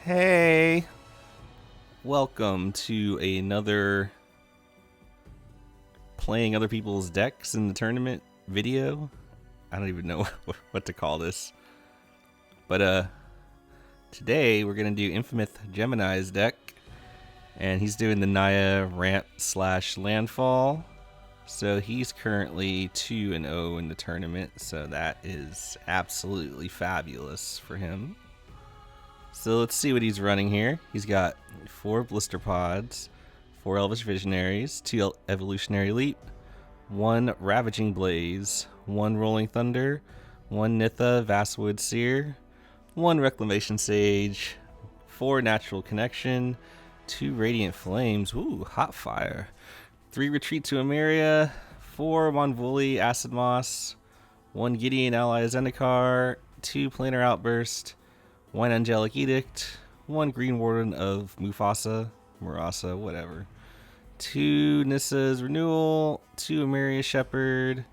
Hey, welcome to another playing other people's decks in the tournament video. I don't even know what to call this. But today we're going to do InFaMoUsGeMiNi's deck. And he's doing the NaYa ramp/landfall. So he's currently 2-0 in the tournament. So that is absolutely fabulous for him. So let's see what he's running here. He's got 4 BlIsTeRpods, 4 ElViSh Visionaries, 2 Evolutionary Leap, 1 RaVaGiNg Blaze, 1 Rolling Thunder, 1 NiSsA VaStWoOd SeEr, 1 Reclamation Sage, 4 Natural Connection, 2 Radiant Flames, ooh, hot fire, 3 Retreat to EmErIa, 4 MwOnVuLi Acid Moss, 1 GiDeOn ally ZeNdIkAr, 2 PlAnAr Outburst, 1 AnGeLiC EdIcT, 1 GrEeNwArDeN of MuRaSa, whatever, 2 NiSsA's ReNeWaL, 2 EmErIa Shepherd,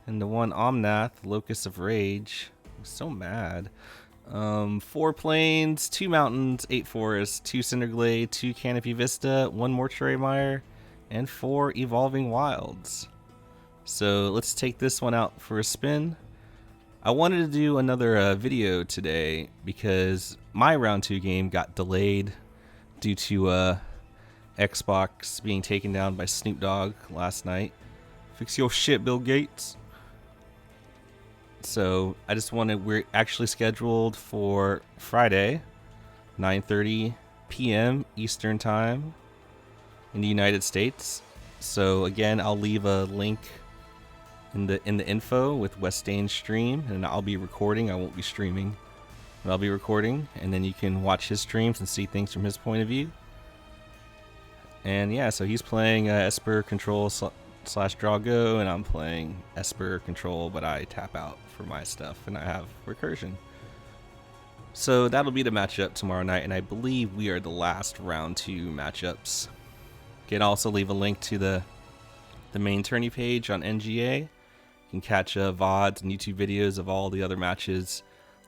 and the 1 OmNaTh, LoCuS of Rage. I'm so mad. 4 plains, 2 mountains, 8 forests, 2 CiNdEr, 2 CaNoPy ViStA, 1 Mortuary Mire, and 4 Evolving Wilds. So let's take this one out for a spin. I wanted to do another video today because my round 2 game got delayed due to Xbox being taken down by Snoop Dogg last night. Fix your shit, Bill Gates. So I just wanted, we're actually scheduled for Friday, 9:30 p.m. Eastern Time in the United States. So again, I'll leave a link in the info with Westain's stream, and I'll be recording. I won't be streaming, but I'll be recording, and then you can watch his streams and see things from his point of view. And yeah, so he's playing Esper Control / Draw Go, and I'm playing Esper Control, but I tap out for my stuff, and I have Recursion. So that'll be the matchup tomorrow night, and I believe we are the last round 2 matchups. Can also leave a link to the main tourney page on NGA. You can catch VODs and YouTube videos of all the other matches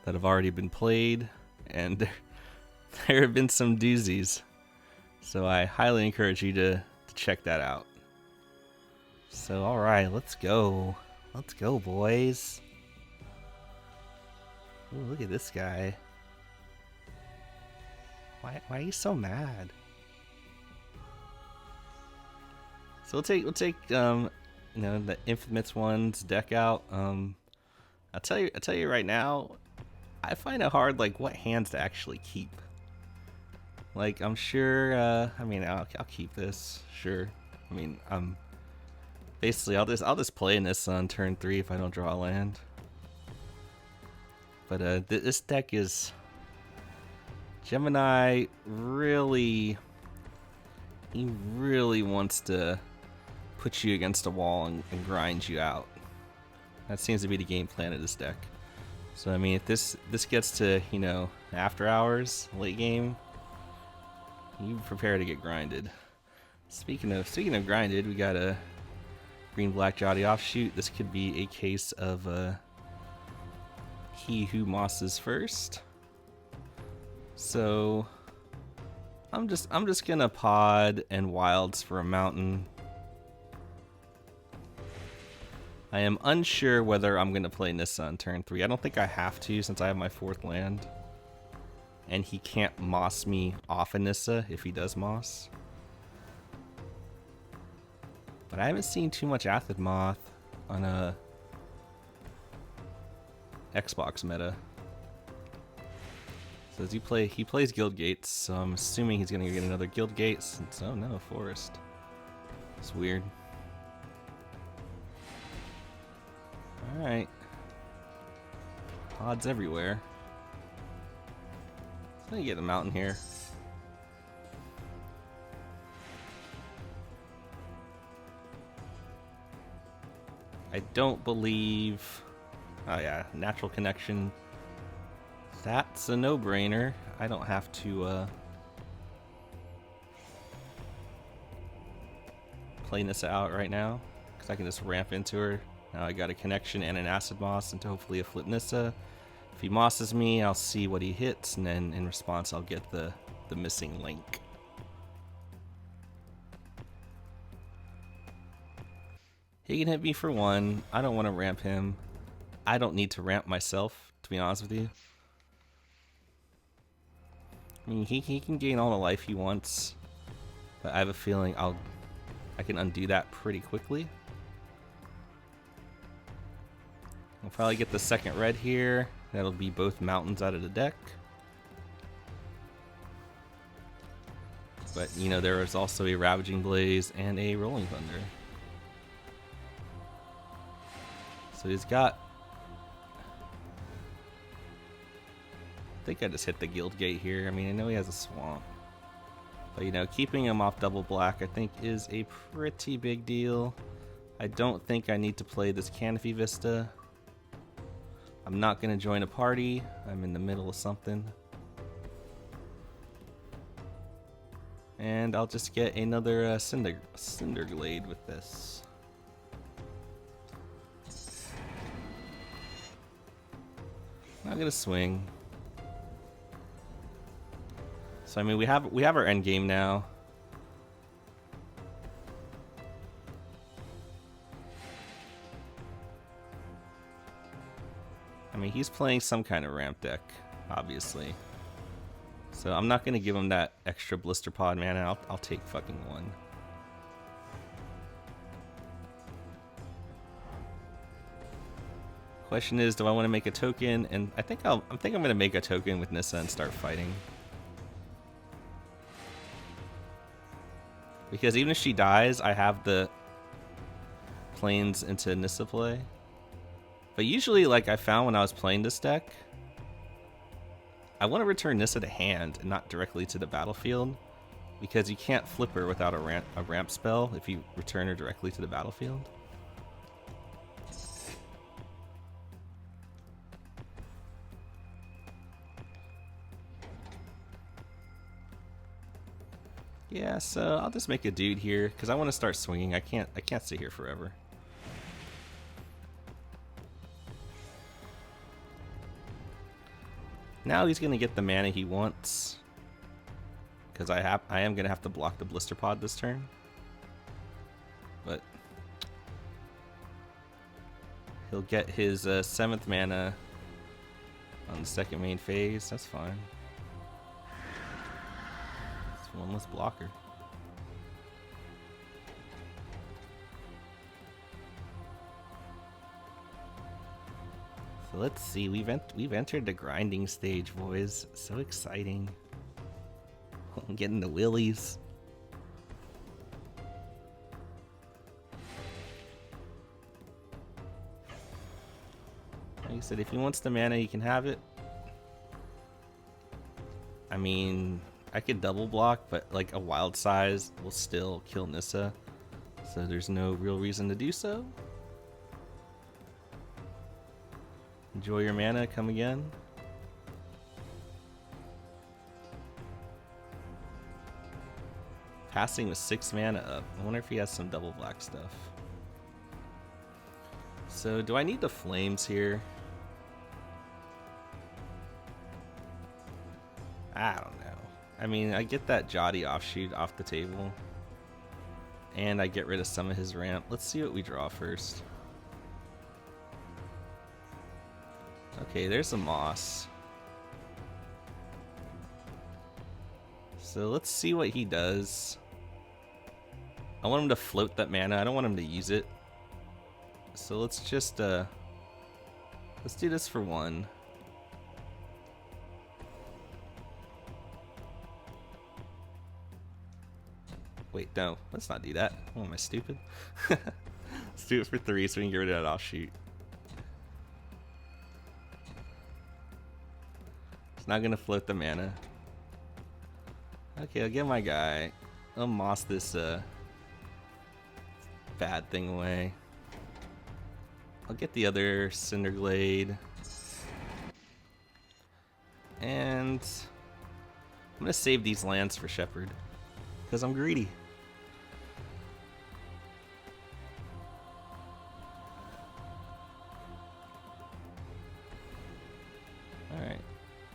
that have already been played, and there have been some doozies. So I highly encourage you to check that out. So alright, let's go. Let's go, boys. Ooh, look at this guy. Why are you so mad? So we'll take you know, the InFaMoUs's deck out. I'll tell you right now, I find it hard, like, what hands to actually keep. Like, I'm sure, I mean, I'll keep this, sure. I mean, basically, I'll just play NiSsA on turn 3 if I don't draw a land. But this deck is Gemini really wants to put you against a wall and grind you out. That seems to be the game plan of this deck. So I mean, if this gets to, you know, after hours, late game, you prepare to get grinded. Speaking of grinded, we got a green black Jotty offshoot. This could be a case of he who mosses first. So I'm just gonna pod and wilds for a mountain. I am unsure whether I'm going to play NiSsA on turn 3. I don't think I have to, since I have my 4th land. And he can't moss me off of NiSsA if he does moss. But I haven't seen too much Athid Moth on a Xbox meta. So as he plays Guild Gates, so I'm assuming he's going to get another Guild Gates. Oh no, Forest. It's weird. Alright. Pods everywhere. Let me get the mountain here. I don't believe... Oh yeah, Natural Connection. That's a no-brainer. I don't have to play NiSsA out right now, because I can just ramp into her. Now I got a connection and an Acid Moss into hopefully a flip NiSsA. If he mosses me, I'll see what he hits, and then in response I'll get the missing link. He can hit me for 1. I don't want to ramp him. I don't need to ramp myself, to be honest with you. I mean, he can gain all the life he wants, but I have a feeling I can undo that pretty quickly. I'll probably get the second red here. That'll be both mountains out of the deck. But, you know, there is also a Ravaging Blaze and a Rolling Thunder. So he's got... I think I just hit the Guild Gate here. I mean, I know he has a Swamp. But, you know, keeping him off double black, I think, is a pretty big deal. I don't think I need to play this CaNoPy ViStA. I'm not going to join a party. I'm in the middle of something. And I'll just get another CiNdEr GlAdE with this. Not going to swing. So, I mean, we have our end game now. I mean, he's playing some kind of ramp deck, obviously. So I'm not going to give him that extra BlIsTeRpOd mana. I'll take fucking 1. Question is, do I want to make a token? And I think I'm going to make a token with NiSsA and start fighting. Because even if she dies, I have the planes into NiSsA play. But usually, like I found when I was playing this deck, I want to return NiSsA to hand and not directly to the battlefield, because you can't flip her without a ramp spell if you return her directly to the battlefield. Yeah, so I'll just make a dude here because I want to start swinging. I can't sit here forever. Now he's gonna get the mana he wants, because I am gonna have to block the BlIsTeRpOd this turn. But he'll get his 7th mana on the second main phase. That's fine. It's one less blocker. So let's see, we've entered the grinding stage, boys. So exciting. I'm getting the willies. Like I said, if he wants the mana, he can have it. I mean, I could double block, but like a wild size will still kill NiSsA, so there's no real reason to do so. Enjoy your mana, come again. Passing with 6 mana up. I wonder if he has some double black stuff. So do I need the flames here? I don't know. I mean, I get that Jotty offshoot off the table, and I get rid of some of his ramp. Let's see what we draw first. Okay, there's a moss. So let's see what he does. I want him to float that mana. I don't want him to use it. So let's just let's do this for 1. Wait, no, let's not do that. Oh, am I stupid? Let's do it for 3 so we can get rid of that offshoot. It's not gonna float the mana. Okay, I'll get my guy. I'll moss this bad thing away. I'll get the other CiNdEr GlAdE. And I'm gonna save these lands for Shepherd, because I'm greedy.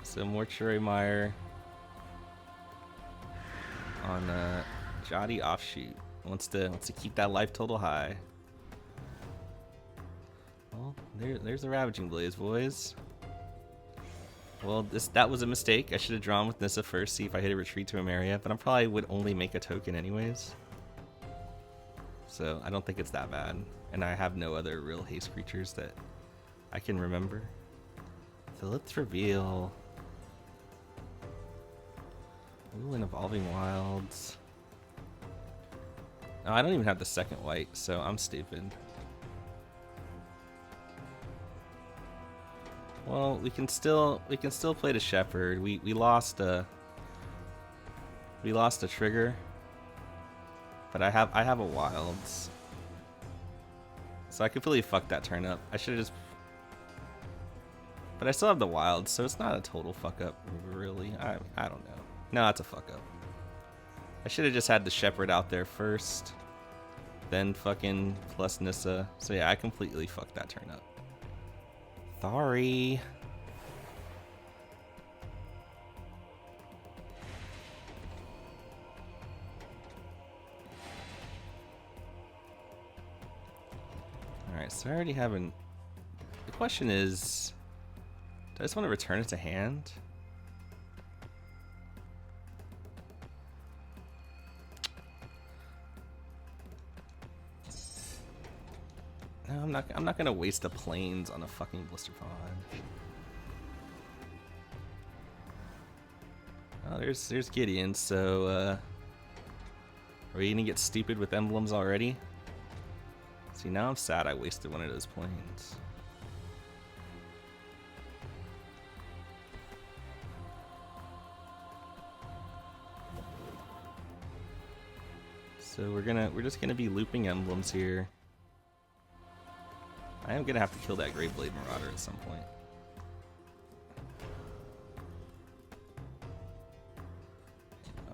So Mortuary Mire on Jotty Offshoot. Wants to keep that life total high. Well, there's the RaVaGiNg Blaze, boys. Well, that was a mistake. I should have drawn with NiSsA first, see if I hit a retreat to EmErIa, but I probably would only make a token anyways. So I don't think it's that bad. And I have no other real haste creatures that I can remember. So let's reveal. Ooh, an Evolving Wilds. Oh, I don't even have the second white, so I'm stupid. Well, we can still play the Shepherd. We lost a trigger, but I have a Wilds, so I completely fucked that turn up. I should have just, but I still have the Wilds, so it's not a total fuck up, really. I don't know. No, it's a fuck up. I should have just had the Shepherd out there first, then fucking plus NiSsA. So yeah, I completely fucked that turn up. Sorry. Alright, so I already have an... The question is, do I just want to return it to hand? No, I'm not gonna waste the planes on a fucking BlIsTeRpOd. Oh, there's GiDeOn. So are we gonna get stupid with emblems already? See, now I'm sad I wasted one of those planes. So we're just gonna be looping emblems here. I am gonna have to kill that Graveblade Marauder at some point.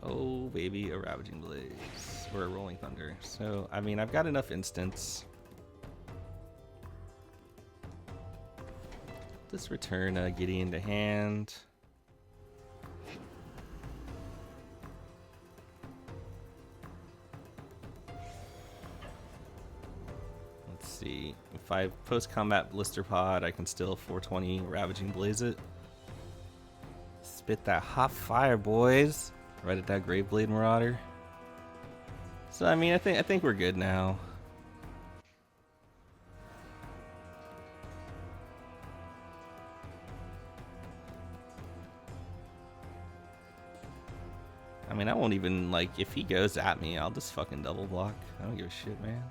Oh baby, a RaVaGiNg Blaze or a Rolling Thunder. So I mean, I've got enough instants. Just return GiDeOn to hand. See, if I post-combat BlIsTeRpOd, I can still 420 RaVaGiNg Blaze it. Spit that hot fire, boys! Right at that Graveblade Marauder. So I mean, I think we're good now. I mean, I won't even, like, if he goes at me, I'll just fucking double block. I don't give a shit, man.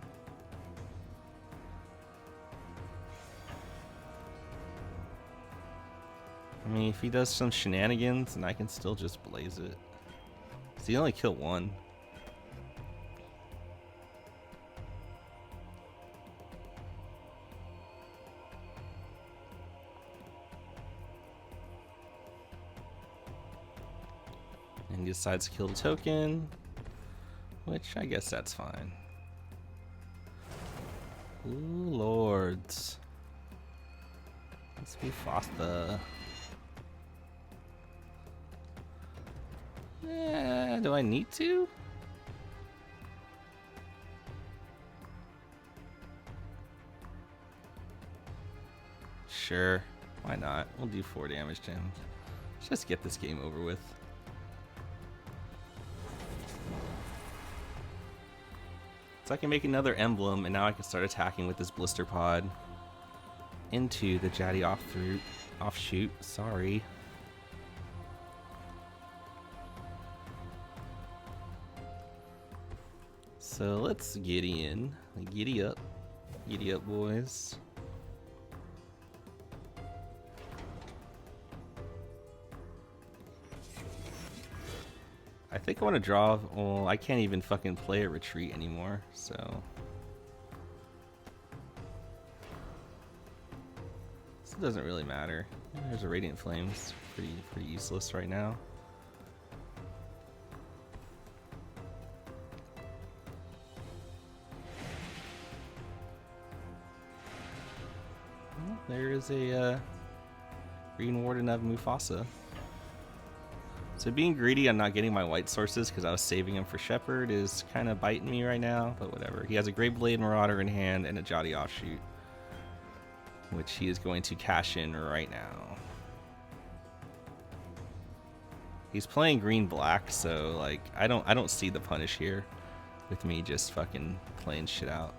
I mean, if he does some shenanigans, then I can still just blaze it. So you only kill one. And he decides to kill the token, which I guess that's fine. Ooh, lords. Let's be VaStA. Do I need to? Sure, why not? We'll do 4 damage to him. Let's just get this game over with. So I can make another emblem, and now I can start attacking with this BlIsTeRpOd into the Jotty offshoot. Sorry. So let's GiDeOn. Giddy up, boys. I think I want to draw. Well, I can't even fucking play a retreat anymore, so. This doesn't really matter. There's a Radiant Flames. Pretty useless right now. Well, there is a GrEeNwArDeN of MuRaSa. So being greedy on not getting my white sources because I was saving him for Shepherd is kind of biting me right now, but whatever. He has a Great Blade Marauder in hand and a Jotty Offshoot, which he is going to cash in right now. He's playing green-black, so like I don't see the punish here with me just fucking playing shit out.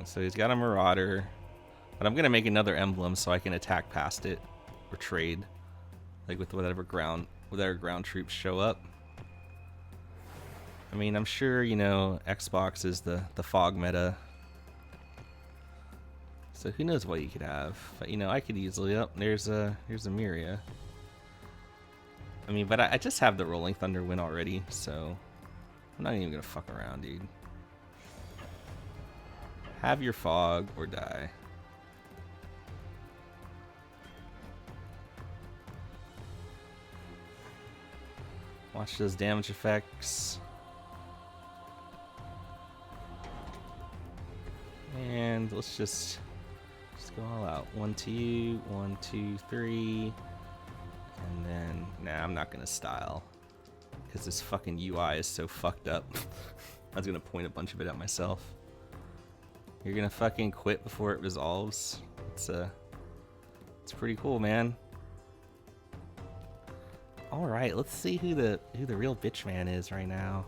So he's got a Marauder, but I'm gonna make another emblem so I can attack past it or trade, like with whatever ground troops show up. I mean, I'm sure, you know, Xbox is the fog meta, so who knows what you could have. But you know, I could easily there's EmErIa. I mean, but I just have the Rolling Thunder win already, so I'm not even gonna fuck around, dude. Have your fog or die. Watch those damage effects. And let's just go all out. 1, 2, 1, 2, 3. And then, nah, I'm not gonna style because this fucking UI is so fucked up. I was gonna point a bunch of it at myself. You're gonna fucking quit before it resolves. It's pretty cool, man. All right, let's see who the real bitch man is right now.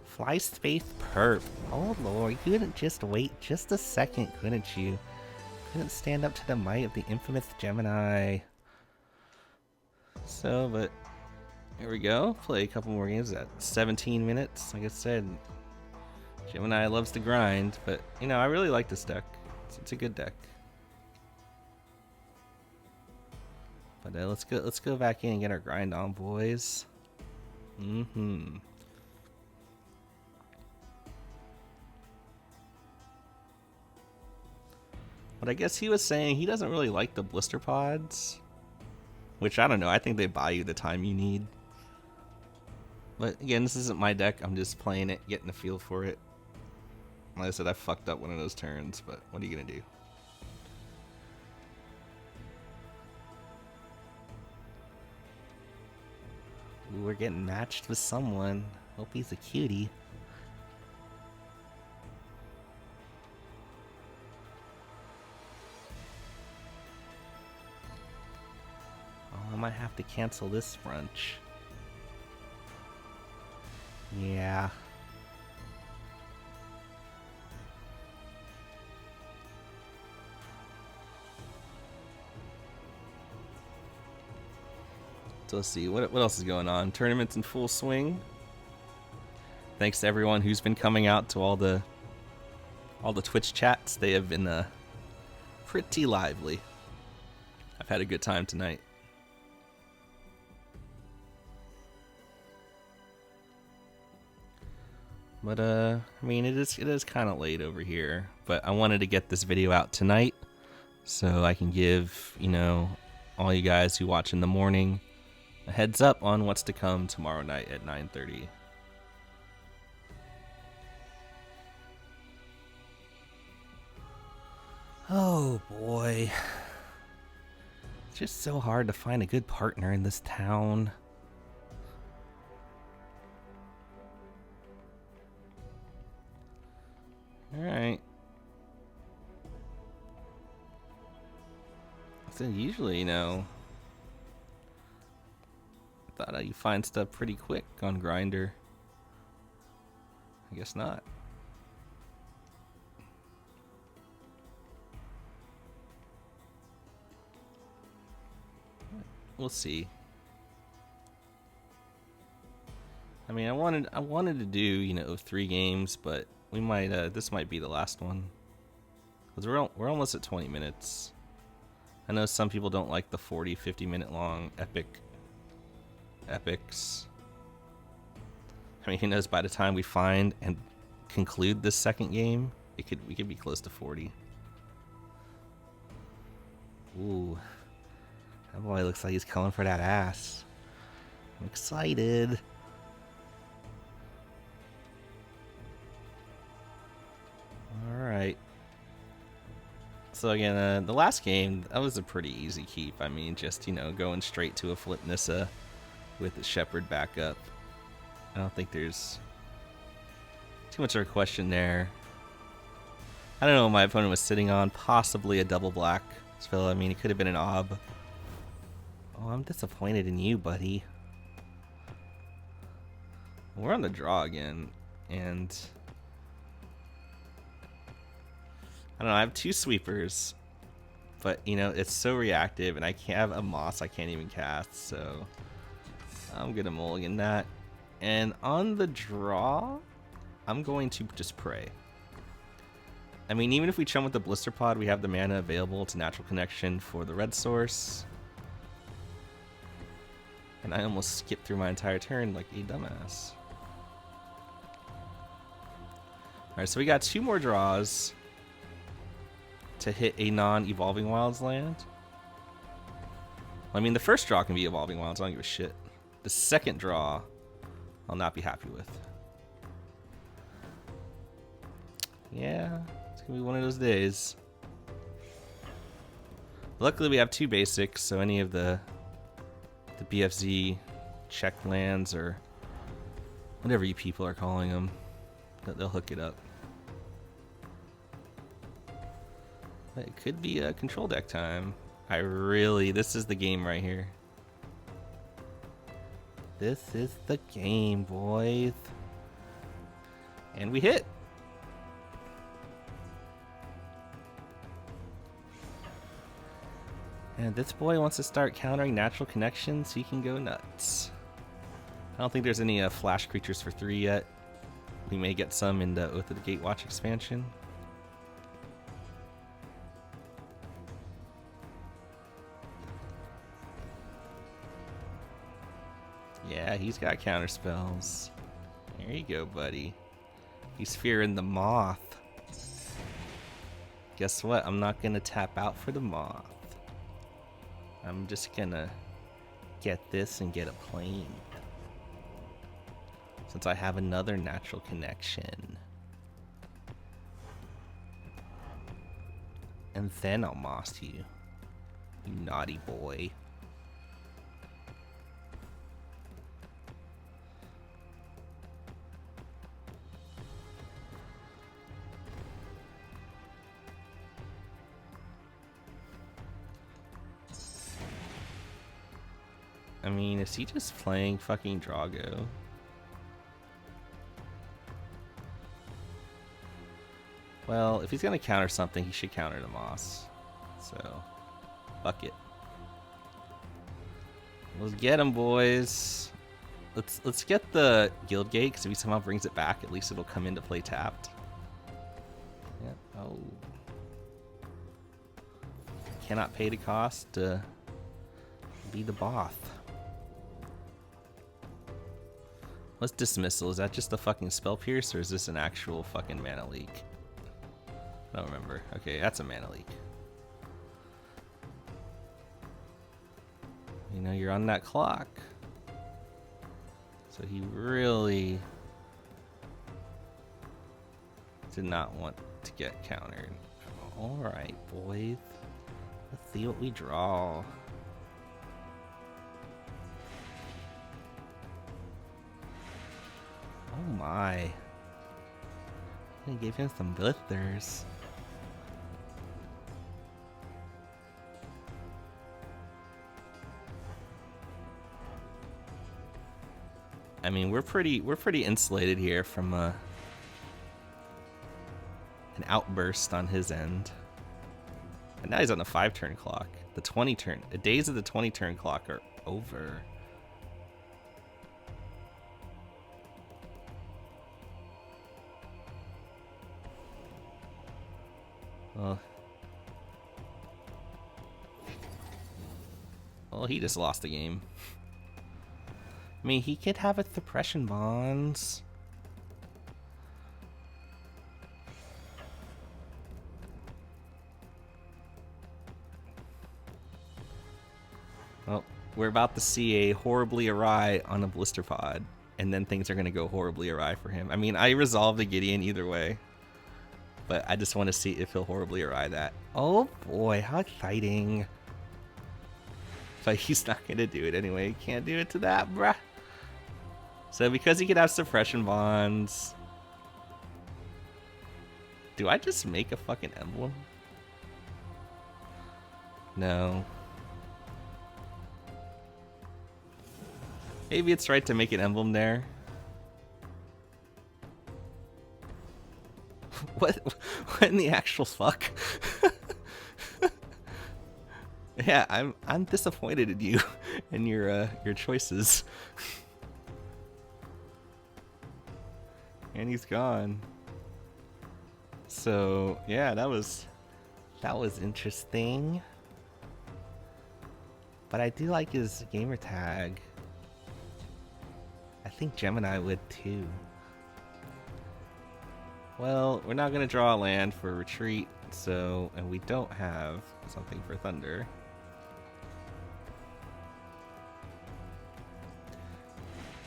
Fly Space Perp. Oh lord, you couldn't just wait just a second, couldn't you? Couldn't stand up to the might of the infamous Gemini. So, but here we go. Play a couple more games at 17 minutes. Like I said, Gemini loves to grind, but you know, I really like this deck. It's a good deck. But let's go back in and get our grind on, boys. But I guess he was saying he doesn't really like the BlIsTeRpods, which I don't know. I think they buy you the time you need. But again, this isn't my deck. I'm just playing it, getting a feel for it. Like I said, I fucked up one of those turns, but what are you gonna do? Ooh, we're getting matched with someone. Hope he's a cutie. Oh, I might have to cancel this brunch. Yeah. So let's see, what else is going on? Tournaments in full swing. Thanks to everyone who's been coming out to all the Twitch chats. They have been pretty lively. I've had a good time tonight. But I mean, it is kind of late over here, but I wanted to get this video out tonight so I can give, you know, all you guys who watch in the morning a heads up on what's to come tomorrow night at 9:30. Oh boy. It's just so hard to find a good partner in this town. Alright. So usually, you know, I thought you find stuff pretty quick on Grindr. I guess not. We'll see. I mean, I wanted to do, you know, 3 games, but we might this might be the last one. Cuz we're almost at 20 minutes. I know some people don't like the 40-50 minute long epics. I mean, who knows, by the time we find and conclude this second game, we could be close to 40. Ooh. That boy looks like he's coming for that ass. I'm excited. So again, the last game, that was a pretty easy keep. I mean, just, you know, going straight to a flip NiSsA with the Shepherd backup. I don't think there's too much of a question there. I don't know what my opponent was sitting on. Possibly a double black. So, I mean, it could have been an ob. Oh, I'm disappointed in you, buddy. We're on the draw again, and I don't know, I have 2 sweepers, but, you know, it's so reactive, and I can't have a moss I can't even cast, so I'm gonna mulligan that. And on the draw, I'm going to just pray. I mean, even if we chum with the BlIsTeRpOd, we have the mana available to Natural Connection for the red source. And I almost skipped through my entire turn like a dumbass. Alright, so we got 2 more draws to hit a non-Evolving Wilds land. Well, I mean, the first draw can be Evolving Wilds, I don't give a shit. The second draw, I'll not be happy with. Yeah, it's gonna be one of those days. Luckily, we have 2 basics, so any of the BFZ check lands, or whatever you people are calling them, they'll hook it up. But it could be a control deck time. This is the game right here. This is the game, boys. And we hit. And this boy wants to start countering Natural Connection so he can go nuts. I don't think there's any flash creatures for 3 yet. We may get some in the Oath of the Gatewatch expansion. Yeah, he's got counter spells. There you go, buddy. He's fearing the moth. Guess what? I'm not gonna tap out for the moth. I'm just gonna get this and get a plane. Since I have another Natural Connection. And then I'll moss you. You naughty boy. I mean, is he just playing fucking Drago? Well, if he's gonna counter something, he should counter the moss. So, fuck it. Let's get him, boys. Let's get the Guild Gate, because if he somehow brings it back, at least it'll come into play tapped. Yep. Oh. Cannot pay the cost to be the boss. What's Dismissal? Is that just a fucking spell pierce, or is this an actual fucking mana leak? I don't remember. Okay, that's a mana leak. You know, you're on that clock. So he really did not want to get countered. Alright, boys. Let's see what we draw. Oh my. I gave him some blisters. I mean, we're pretty insulated here from an outburst on his end. And now he's on the 5-turn clock. The days of the 20-turn clock are over. Well, he just lost the game. I mean, he could have a suppression bonds. Well, we're about to see a horribly awry on a BlIsTeRpOd, and then things are going to go horribly awry for him. I mean, I resolved the GiDeOn either way. But I just want to see if he'll horribly awry that. Oh boy, how exciting. But he's not going to do it anyway. He can't do it to that, bruh. So because he could have suppression bonds... Do I just make a fucking emblem? No. Maybe it's right to make an emblem there. What in the actual fuck? Yeah, I'm disappointed in you and your choices. And he's gone. So yeah, that was interesting. But I do like his gamer tag. I think Gemini would too. Well, we're not gonna draw a land for retreat, so, and we don't have something for thunder.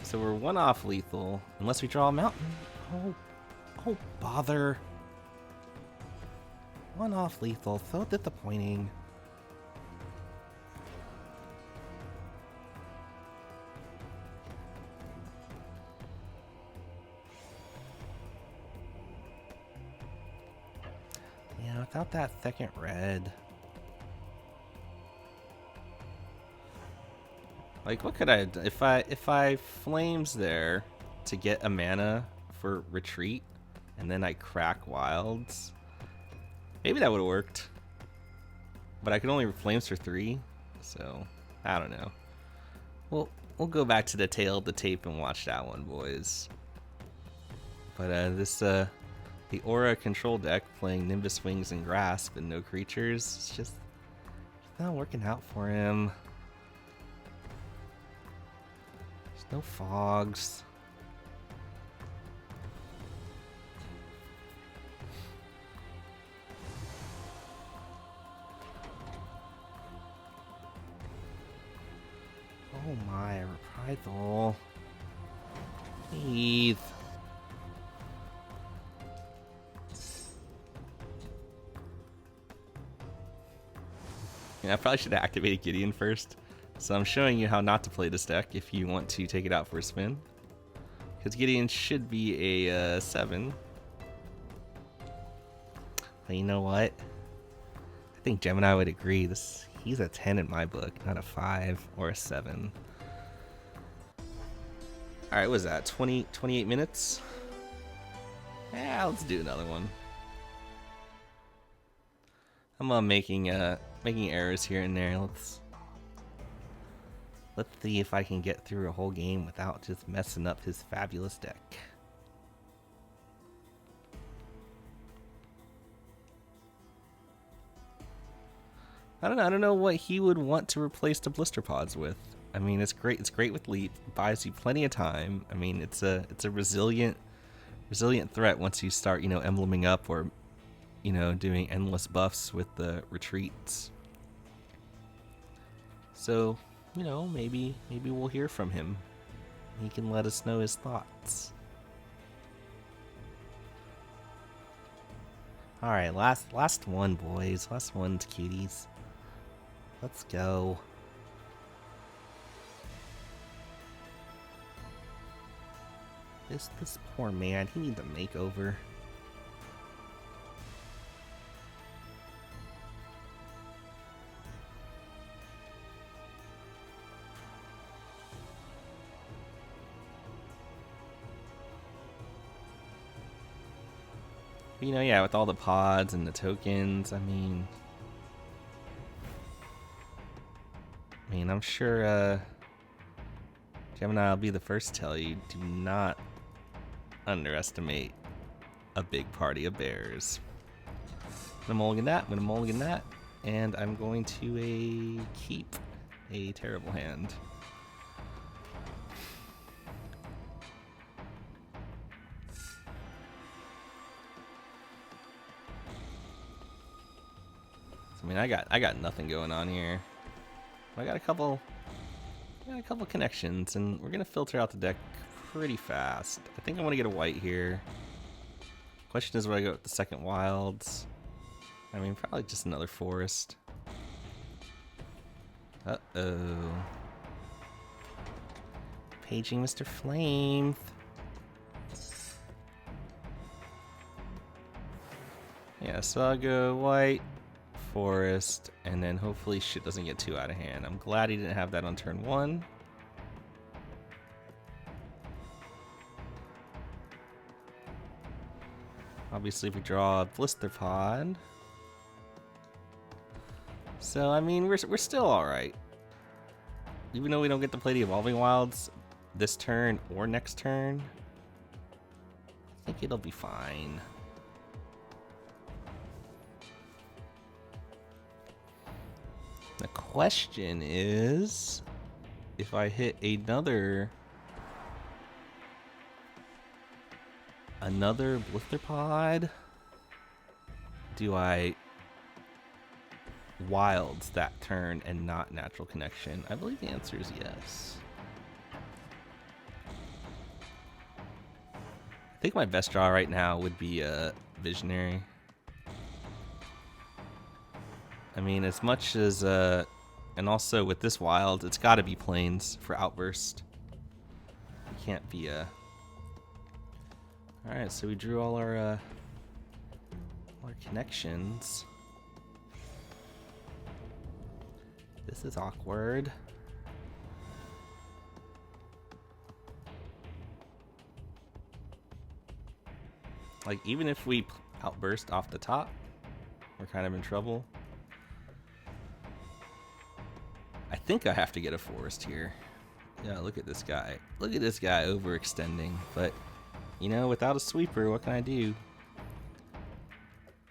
So we're one off lethal, unless we draw a mountain. Oh bother. One off lethal, so disappointing. Yeah, without that second red. Like, what could I do? If I flames there to get a mana for retreat, and then I crack wilds, maybe that would have worked. But I could only flames for 3, so I don't know. We'll go back to the tail of the tape and watch that one, boys. But the Aura control deck playing Nimbus Wings and Grasp and no creatures, it's just not working out for him. There's no fogs. Oh my, reprisal. Please. Yeah, I probably should have activated GiDeOn first. So I'm showing you how not to play this deck if you want to take it out for a spin. Because GiDeOn should be a 7. But you know what? I think Gemini would agree. He's a 10 in my book, not a 5 or a 7. Alright, what was that? 28 minutes? Yeah, let's do another one. I'm making errors here and there. Let's see if I can get through a whole game without just messing up his fabulous deck. I don't know what he would want to replace the BlIsTeRpods with. I mean, it's great. It's great with Leap. Buys you plenty of time. I mean, it's a resilient threat once you start, embleming up or, doing endless buffs with the retreats. So, maybe we'll hear from him. He can let us know his thoughts. All right, last one, boys. Last one, cuties. Let's go. This poor man, he needs a makeover. But, yeah, with all the pods and the tokens, I mean, I'm sure Gemini will be the first to tell you, do not underestimate a big party of bears. I'm gonna mulligan that, and I'm going to keep a terrible hand. So, I got nothing going on here. I got a couple connections, and we're gonna filter out the deck pretty fast. I think I want to get a white here. Question is, where I go with the second wilds? I mean, probably just another forest. Uh-oh. Paging Mr. Flame. Yeah, so I'll go white, forest, and then hopefully shit doesn't get too out of hand. I'm glad he didn't have that on turn 1. Obviously, if we draw a BlIsTeRpOd. So, I mean, we're still alright. Even though we don't get to play the Evolving Wilds this turn or next turn, I think it'll be fine. The question is, if I hit another BlIsTeRpOd, do I wilds that turn and not natural connection? I believe the answer is yes. I think my best draw right now would be Visionary. I mean, as much as and also with this wild, it's got to be plains for OuTbUrSt. It can't be All right, so we drew all our connections. This is awkward. Like, even if we OuTbUrSt off the top, we're kind of in trouble. I think I have to get a forest here. Yeah, look at this guy. Look at this guy overextending. But, you know, without a sweeper, what can I do?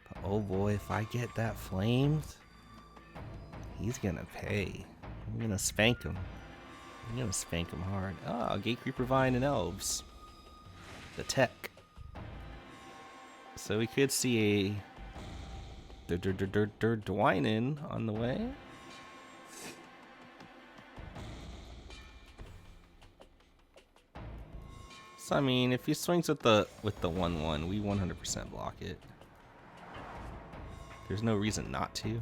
But, oh boy, if I get that flamed, he's gonna pay. I'm gonna spank him. I'm gonna spank him hard. Ah, Gatecreeper Vine and Elves. The tech. So we could see a Dwinen on the way. So I mean, if he swings with the 1/1, we 100% block it. There's no reason not to.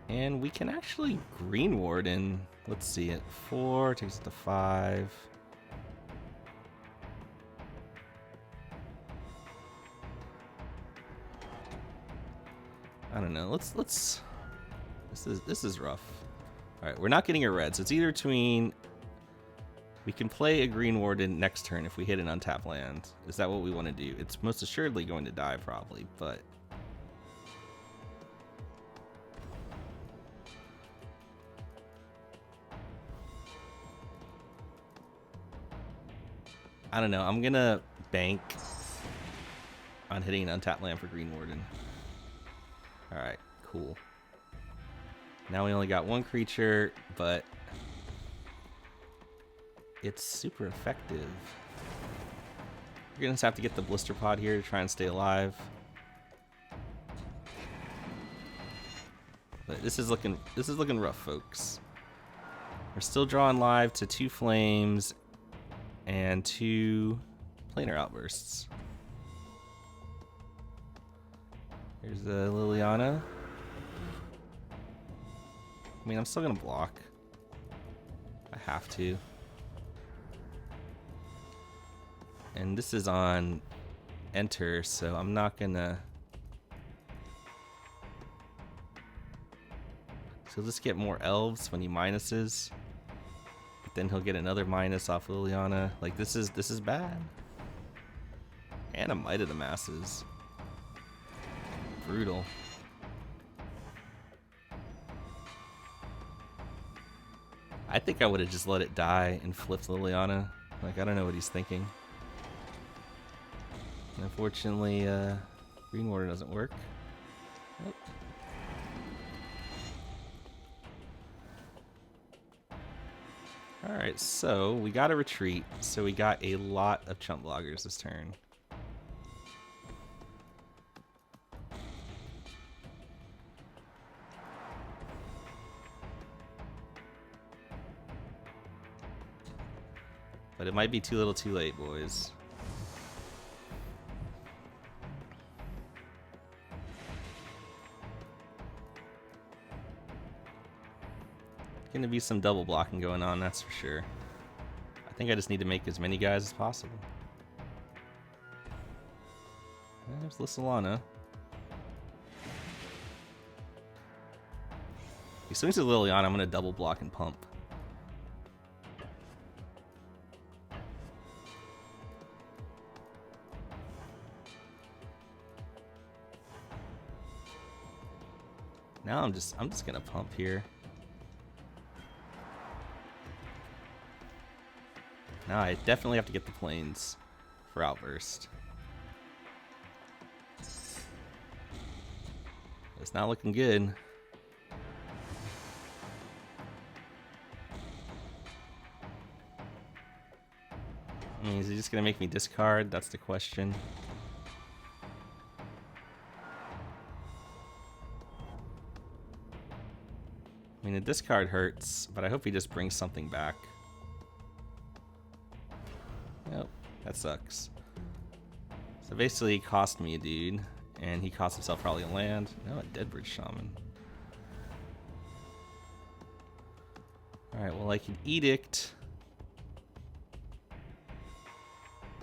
And we can actually GrEeNwArDeN. Let's see it. 4 takes it to 5. I don't know. Let's. This is rough. All right, we're not getting a red, so it's either between. We can play a GrEeNwArDeN next turn if we hit an untapped land. Is that what we want to do? It's most assuredly going to die, probably, but. I don't know. I'm gonna bank on hitting an untapped land for GrEeNwArDeN. All right, cool. Now we only got one creature, but it's super effective. We're gonna just have to get the BlIsTeRpOd here to try and stay alive. But this is looking rough, folks. We're still drawing live to 2 flames and 2 planar outbursts. Here's the Liliana. I mean, I'm still gonna block. I have to. And this is on enter, so I'm not gonna. So he'll just get more elves when he minuses. But then he'll get another minus off Liliana. Like, this is bad. And a Might of the Masses. Brutal. I think I would have just let it die and flipped Liliana. Like, I don't know what he's thinking. And unfortunately, GrEeNwArDeN doesn't work. Nope. Alright, so we got a retreat. So we got a lot of chump bloggers this turn. But it might be too little too late, boys. Gonna be some double blocking going on, that's for sure. I think I just need to make as many guys as possible. There's Lissalana. He swings to Liliana, I'm gonna double block and pump. Now I'm just gonna pump here. Now I definitely have to get the planes for OuTbUrSt. It's not looking good. I mean, is he just gonna make me discard? That's the question. I mean, the discard hurts, but I hope he just brings something back. Nope, that sucks. So basically, he cost me a dude, and he cost himself probably a land. No, a Deadbridge Shaman. Alright, well, I can EdIcT.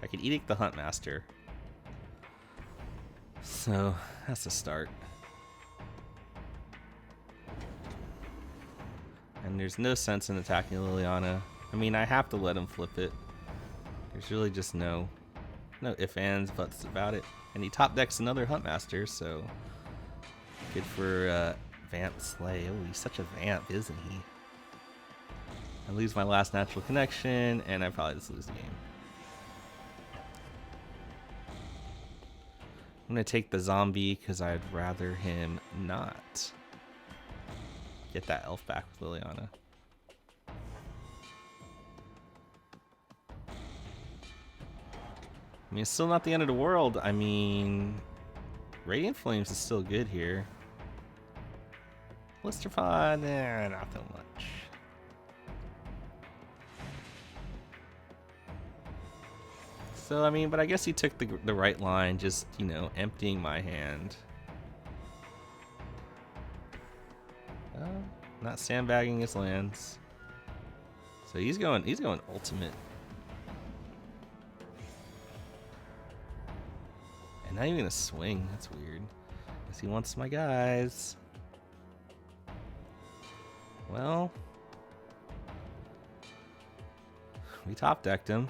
I can EdIcT the Huntmaster. So, that's a start. And there's no sense in attacking Liliana. I mean, I have to let him flip it. There's really just no ifs, ands, buts about it. And he top decks another Huntmaster, so good for Vamp Slay. Oh, he's such a Vamp, isn't he? I lose my last natural connection, and I probably just lose the game. I'm gonna take the zombie because I'd rather him not get that elf back with Liliana. I mean, it's still not the end of the world. I mean, Radiant Flames is still good here. BlIsTeRpOd, not so much. So, I mean, but I guess he took the right line, just, you know, emptying my hand. Not sandbagging his lands. So he's going ultimate. And not even gonna swing, that's weird. Guess he wants my guys. Well, we top decked him.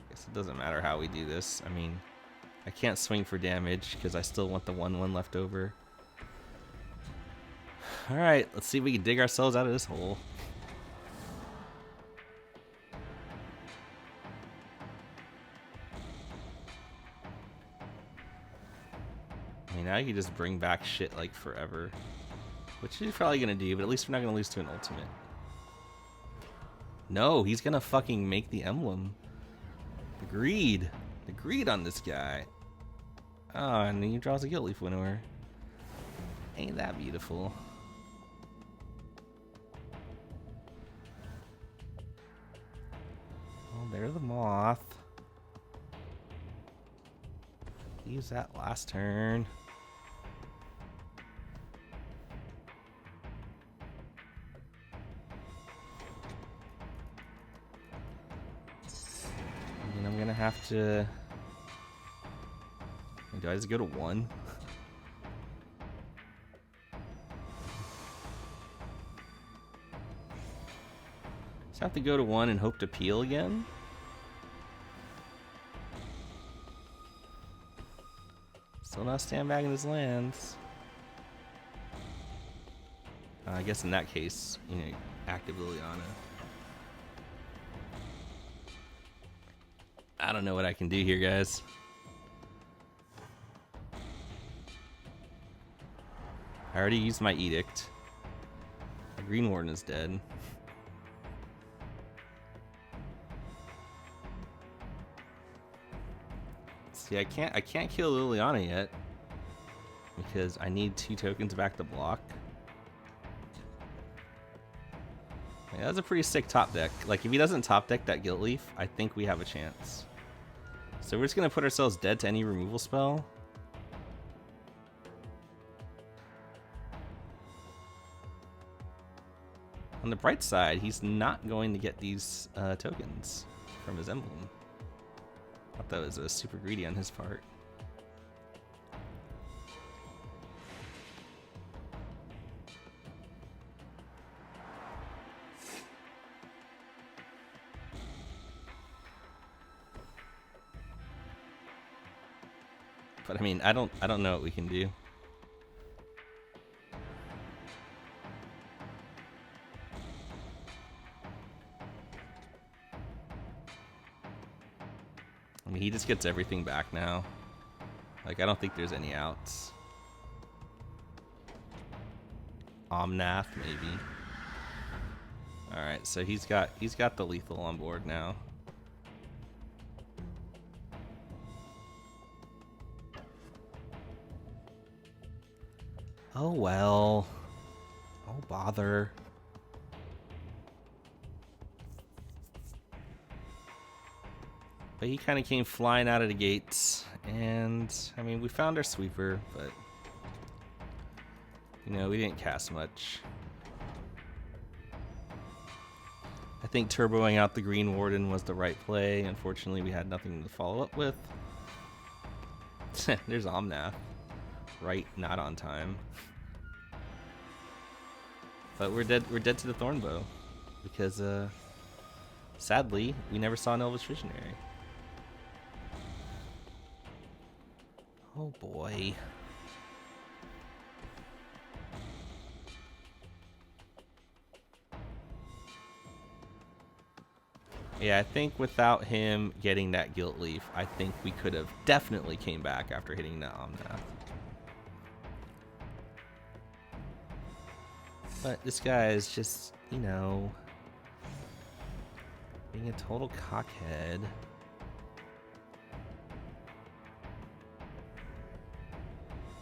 Guess it doesn't matter how we do this. I mean, I can't swing for damage because I still want the 1/1 left over. Alright, let's see if we can dig ourselves out of this hole. I mean, now you can just bring back shit like forever. Which he's probably gonna do, but at least we're not gonna lose to an ultimate. No, he's gonna fucking make the emblem. The greed. The greed on this guy. Oh, and then he draws a Guilt Leaf Winnower. Ain't that beautiful? Oh, there's the moth. Use that last turn. And I'm gonna have to. Do I just go to 1? Just have to go to 1 and hope to peel again? Still not sandbagging his lands. I guess in that case, you know, active Liliana. I don't know what I can do here, guys. I already used my EdIcT. My GrEeNwArDeN is dead. See, I can't kill Liliana yet because I need 2 tokens back to block. Yeah, that's a pretty sick top deck. Like, if he doesn't top deck that Gilt Leaf, I think we have a chance. So we're just going to put ourselves dead to any removal spell. On the bright side, he's not going to get these tokens from his emblem. I thought that was super greedy on his part. But I mean, I don't know what we can do. I mean, he just gets everything back now. Like, I don't think there's any outs. OmNaTh, maybe. All right, so he's got the lethal on board now. Oh well. Oh bother. But he kind of came flying out of the gates, and I mean, we found our sweeper, but you know, we didn't cast much. I think turboing out the GrEeNwArDeN was the right play. Unfortunately, we had nothing to follow up with. There's OmNaTh. Right, not on time. But we're dead to the Thornbow. Because sadly, we never saw an ElViSh Visionary. Oh boy. Yeah, I think without him getting that Gilt Leaf, I think we could have definitely came back after hitting that OmNaTh. But this guy is just, you know, being a total cockhead.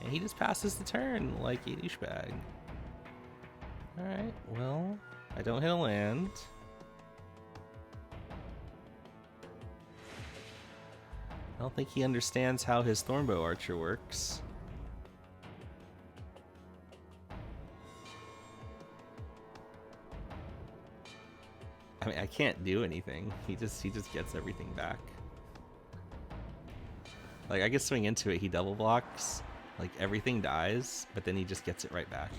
And he just passes the turn like a douchebag. Alright, well, I don't hit a land. I don't think he understands how his Thornbow Archer works. I mean, I can't do anything. He just gets everything back. Like, I can swing into it, he double blocks, like everything dies, but then he just gets it right back.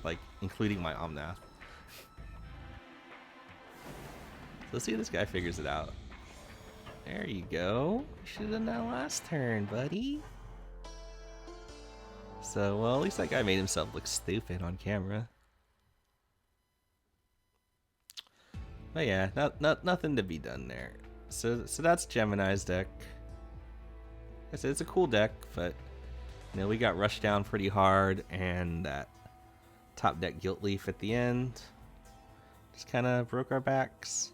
Like, including my OmNaTh. So let's see if this guy figures it out. There you go. You should have done that last turn, buddy. So, well, at least that guy made himself look stupid on camera. But yeah, nothing to be done there. So that's Gemini's deck. I said it's a cool deck, but you know, we got rushed down pretty hard, and that top deck Gilt Leaf at the end just kind of broke our backs.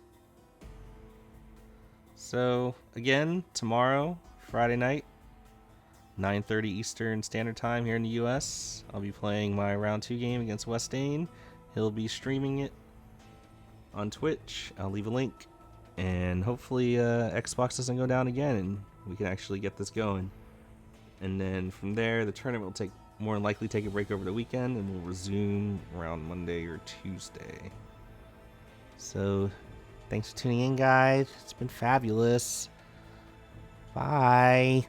So again, tomorrow, Friday night, 9:30 Eastern Standard Time here in the US, I'll be playing my round 2 game against Westain. He'll be streaming it on Twitch. I'll leave a link, and hopefully Xbox doesn't go down again and we can actually get this going. And then from there, the tournament will more than likely take a break over the weekend, and we'll resume around Monday or Tuesday. So thanks for tuning in, guys. It's been fabulous. Bye.